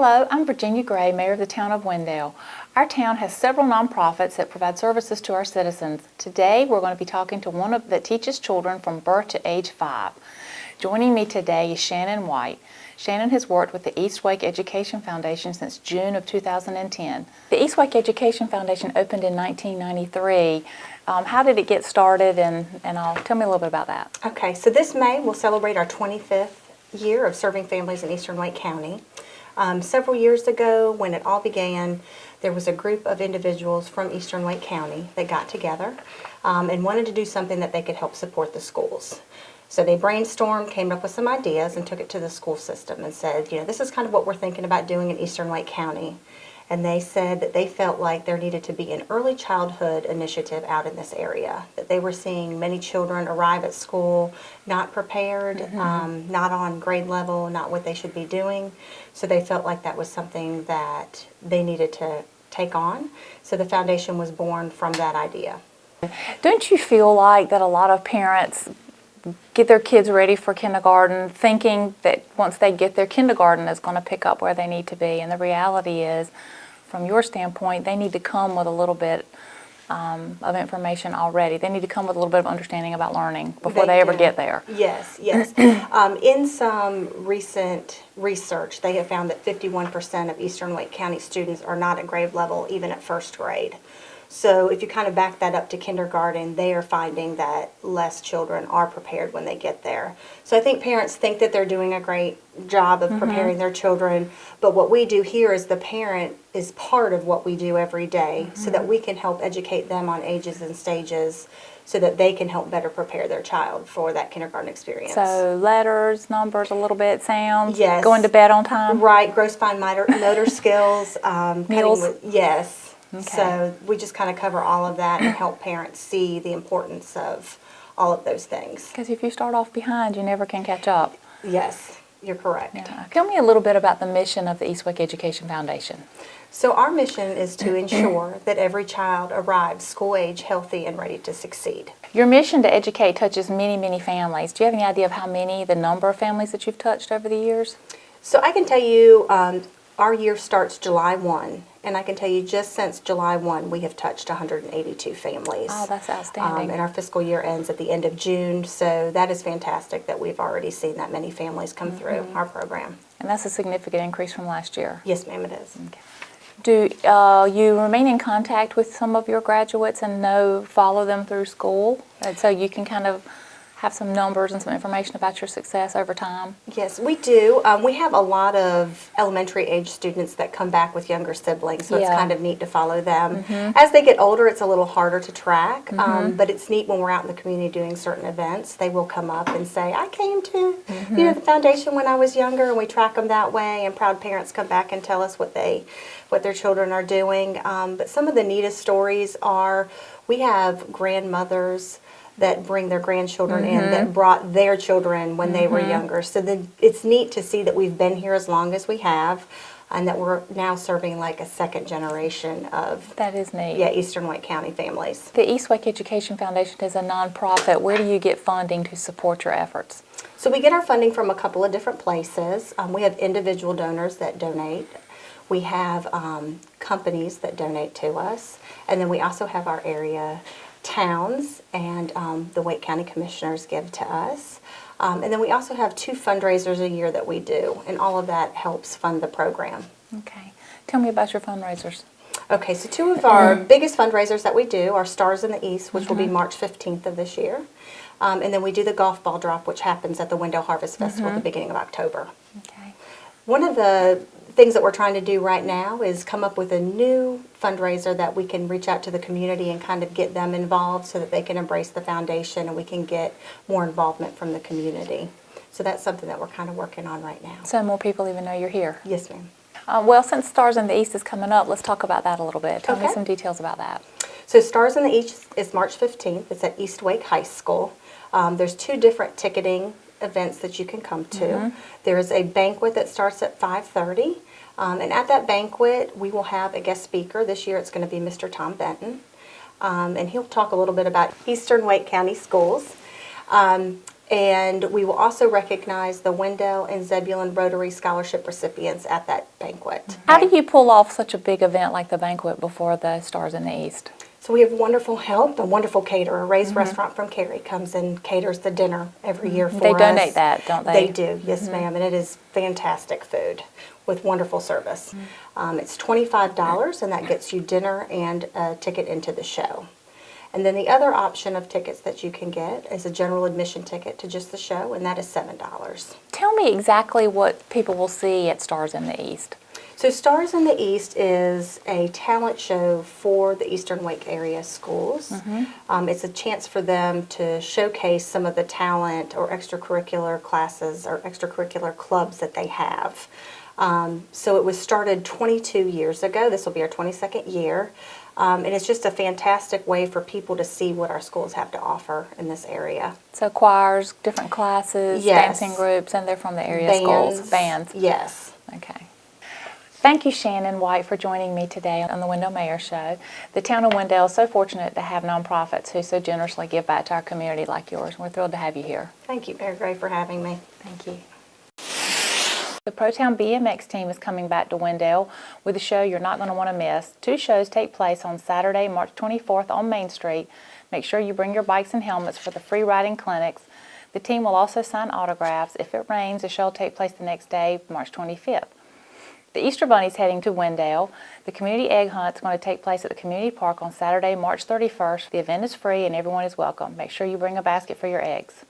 Hello, I'm Virginia Gray, Mayor of the town of Wendell. Our town has several nonprofits that provide services to our citizens. Today, we're going to be talking to one that teaches children from birth to age 5. Joining me today is Shannon White. Shannon has worked with the East Wake Education Foundation since June of 2010. The East Wake Education Foundation opened in 1993. How did it get started, and tell me a little bit about that. Okay, so this May we'll celebrate our 25th year of serving families in Eastern Wake County. Several years ago, when it all began, there was a group of individuals from Eastern Wake County that got together and wanted to do something that they could help support the schools. So they brainstormed, came up with some ideas, and took it to the school system and said, you know, this is kind of what we're thinking about doing in Eastern Wake County. And they said that they felt like there needed to be an early childhood initiative out in this area, that they were seeing many children arrive at school not prepared, not on grade level, not what they should be doing. So they felt like that was something that they needed to take on. So the foundation was born from that idea. Don't you feel like that a lot of parents get their kids ready for kindergarten thinking that once they get there, kindergarten is going to pick up where they need to be? And the reality is, from your standpoint, they need to come with a little bit of information already. They need to come with a little bit of understanding about learning before they ever get there. Yes, yes. In some recent research, they have found that 51% of Eastern Wake County students are not at grade level, even at first grade. So if you kind of back that up to kindergarten, they are finding that less children are prepared when they get there. So I think parents think that they're doing a great job of preparing their children, but what we do here is the parent is part of what we do every day so that we can help educate them on ages and stages so that they can help better prepare their child for that kindergarten experience. So letters, numbers, a little bit, sounds, yes. Going to bed on time? Right, gross fine motor skills. Meals? Yes. Okay. So we just kind of cover all of that and help parents see the importance of all of those things. Because if you start off behind, you never can catch up. Yes, you're correct. Yeah. Tell me a little bit about the mission of the East Wake Education Foundation. So our mission is to ensure that every child arrives school-age, healthy, and ready to succeed. Your mission to educate touches many, many families. Do you have any idea of how many, the number of families that you've touched over the years? So I can tell you our year starts July 1. And I can tell you just since July 1, we have touched 182 families. Oh, that's outstanding. And our fiscal year ends at the end of June, so that is fantastic that we've already seen that many families come through our program. And that's a significant increase from last year. Yes, ma'am, it is. Okay. Do you remain in contact with some of your graduates and follow them through school? And so you can kind of have some numbers and some information about your success over time? Yes, we do. We have a lot of elementary age students that come back with younger siblings, so it's kind of neat to follow them. As they get older, it's a little harder to track, but it's neat when we're out in the community doing certain events. They will come up and say, I came to the foundation when I was younger, and we track them that way, and proud parents come back and tell us what their children are doing. But some of the neatest stories are, we have grandmothers that bring their grandchildren in that brought their children when they were younger. So it's neat to see that we've been here as long as we have and that we're now serving like a second generation of that is neat. Eastern Wake County families. The East Wake Education Foundation is a nonprofit. Where do you get funding to support your efforts? So we get our funding from a couple of different places. We have individual donors that donate. We have companies that donate to us. And then we also have our area towns and the Wake County Commissioners give to us. And then we also have 2 fundraisers a year that we do, and all of that helps fund the program. Okay. Tell me about your fundraisers. Okay, so 2 of our biggest fundraisers that we do are Stars in the East, which will be March 15th of this year. And then we do the golf ball drop, which happens at the Wendell Harvest Festival at the beginning of October. Okay. One of the things that we're trying to do right now is come up with a new fundraiser that we can reach out to the community and kind of get them involved so that they can embrace the foundation and we can get more involvement from the community. So that's something that we're kind of working on right now. So more people even know you're here. Yes, ma'am. Well, since Stars in the East is coming up, let's talk about that a little bit. Tell me some details about that. So Stars in the East is March 15th. It's at East Wake High School. There's 2 different ticketing events that you can come to. There is a banquet that starts at 5:30. And at that banquet, we will have a guest speaker. This year it's going to be Mr. Tom Benton. And he'll talk a little bit about Eastern Wake County schools. And we will also recognize the Wendell and Zebulon Rotary Scholarship recipients at that banquet. How do you pull off such a big event like the banquet before the Stars in the East? So we have wonderful help, a wonderful caterer. Ray's Restaurant from Cary comes and caters the dinner every year for us. They donate that, don't they? They do, yes ma'am, and it is fantastic food with wonderful service. It's $25 and that gets you dinner and a ticket into the show. And then the other option of tickets that you can get is a general admission ticket to just the show, and that is $7. Tell me exactly what people will see at Stars in the East. So Stars in the East is a talent show for the Eastern Wake area schools. It's a chance for them to showcase some of the talent or extracurricular classes or extracurricular clubs that they have. So it was started 22 years ago. This will be our 22nd year. And it's just a fantastic way for people to see what our schools have to offer in this area. So choirs, different classes, Yes. dancing groups, and they're from the area schools. Bands. Yes. Okay. Thank you, Shannon White, for joining me today on the Wendell Mayor Show. The town of Wendell is so fortunate to have nonprofits who so generously give back to our community like yours. We're thrilled to have you here. Thank you, Mayor Gray, for having me. Thank you. The ProTown BMX team is coming back to Wendell with a show you're not going to want to miss. 2 shows take place on Saturday, March 24th on Main Street. Make sure you bring your bikes and helmets for the free riding clinics. The team will also sign autographs. If it rains, the show will take place the next day, March 25th. The Easter Bunny's heading to Wendell. The community egg hunt is going to take place at the community park on Saturday, March 31st. The event is free and everyone is welcome. Make sure you bring a basket for your eggs.